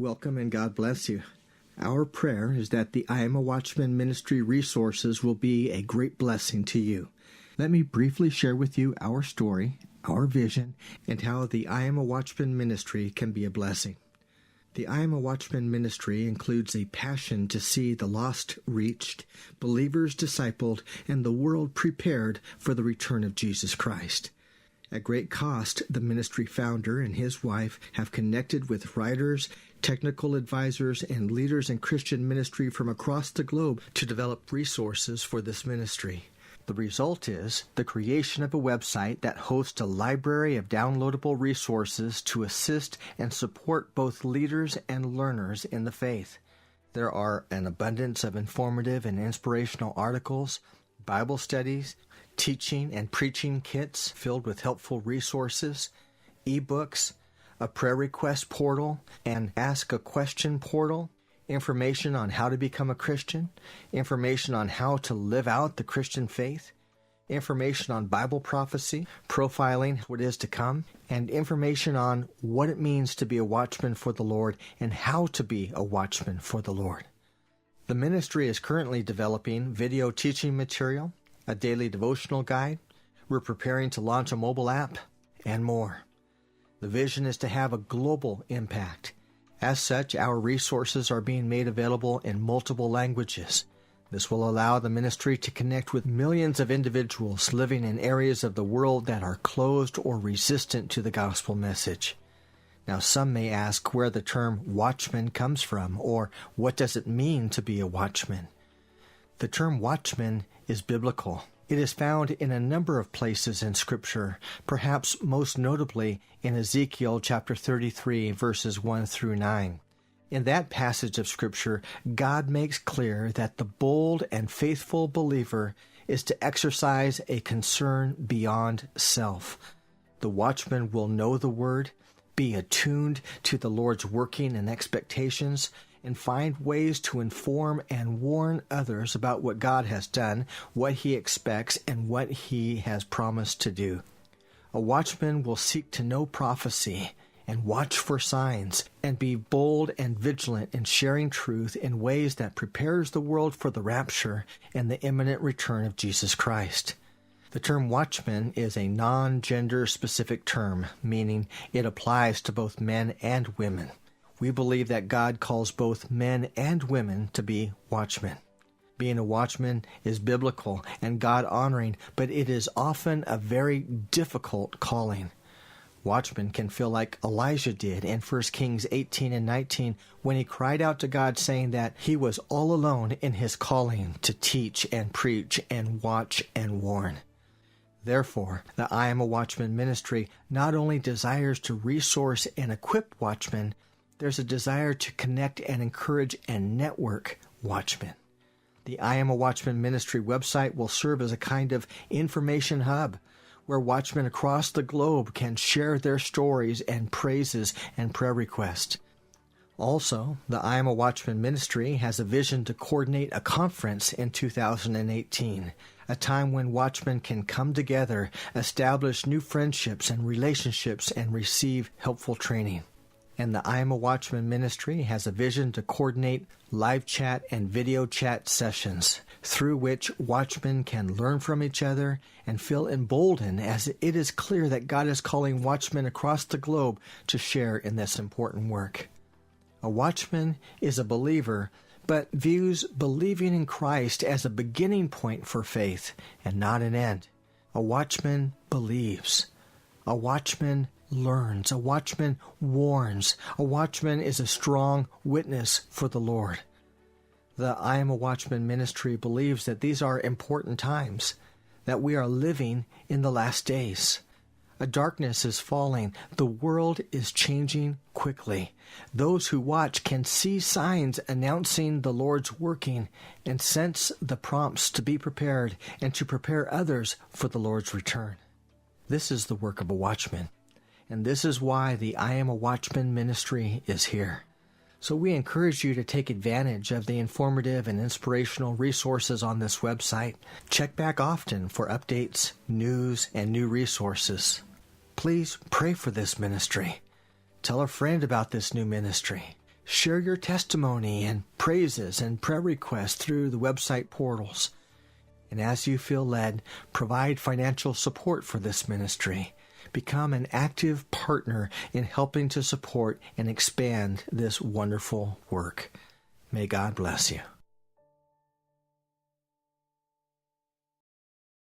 Welcome and God bless you. Our prayer is that the I Am a Watchman ministry resources will be a great blessing to you. Let me briefly share with you our story, our vision, and how the I Am a Watchman ministry can be a blessing. The I Am a Watchman ministry includes a passion to see the lost reached, believers discipled, and the world prepared for the return of Jesus Christ. At great cost, the ministry founder and his wife have connected with writers, technical advisors, and leaders in Christian ministry from across the globe to develop resources for this ministry. The result is the creation of a website that hosts a library of downloadable resources to assist and support both leaders and learners in the faith. There are an abundance of informative and inspirational articles, Bible studies, teaching and preaching kits filled with helpful resources, ebooks, a prayer request portal, and ask a question portal, information on how to become a Christian, information on how to live out the Christian faith, information on Bible prophecy, profiling what is to come, and information on what it means to be a watchman for the Lord and how to be a watchman for the Lord. The ministry is currently developing video teaching material, a daily devotional guide, we're preparing to launch a mobile app, and more. The vision is to have a global impact. As such, our resources are being made available in multiple languages. This will allow the ministry to connect with millions of individuals living in areas of the world that are closed or resistant to the gospel message. Now, some may ask where the term watchman comes from, or what does it mean to be a watchman? The term watchman is biblical. It is found in a number of places in Scripture, perhaps most notably in Ezekiel chapter 33, verses 1 through 9. In that passage of Scripture, God makes clear that the bold and faithful believer is to exercise a concern beyond self. The watchman will know the Word, be attuned to the Lord's working and expectations, and find ways to inform and warn others about what God has done, what He expects, and what He has promised to do. A watchman will seek to know prophecy and watch for signs and be bold and vigilant in sharing truth in ways that prepares the world for the rapture and the imminent return of Jesus Christ. The term watchman is a non-gender specific term, meaning it applies to both men and women. We believe that God calls both men and women to be watchmen. Being a watchman is biblical and God-honoring, but it is often a very difficult calling. Watchmen can feel like Elijah did in 1 Kings 18 and 19 when he cried out to God saying that he was all alone in his calling to teach and preach and watch and warn. Therefore, the I Am a Watchman ministry not only desires to resource and equip watchmen, there's a desire to connect and encourage and network watchmen. The I Am a Watchman ministry website will serve as a kind of information hub where watchmen across the globe can share their stories and praises and prayer requests. Also, the I Am a Watchman ministry has a vision to coordinate a conference in 2018, a time when watchmen can come together, establish new friendships and relationships, and receive helpful training. And the I Am a Watchman ministry has a vision to coordinate live chat and video chat sessions through which watchmen can learn from each other and feel emboldened as it is clear that God is calling watchmen across the globe to share in this important work. A watchman is a believer, but views believing in Christ as a beginning point for faith and not an end. A watchman believes. A watchman learns. A watchman warns. A watchman is a strong witness for the Lord. The I Am a Watchman ministry believes that these are important times, that we are living in the last days. A darkness is falling. The world is changing quickly. Those who watch can see signs announcing the Lord's working and sense the prompts to be prepared and to prepare others for the Lord's return. This is the work of a watchman. And this is why the I Am a Watchman ministry is here. So we encourage you to take advantage of the informative and inspirational resources on this website. Check back often for updates, news, and new resources. Please pray for this ministry. Tell a friend about this new ministry. Share your testimony and praises and prayer requests through the website portals. And as you feel led, provide financial support for this ministry. Become an active partner in helping to support and expand this wonderful work. May God bless you.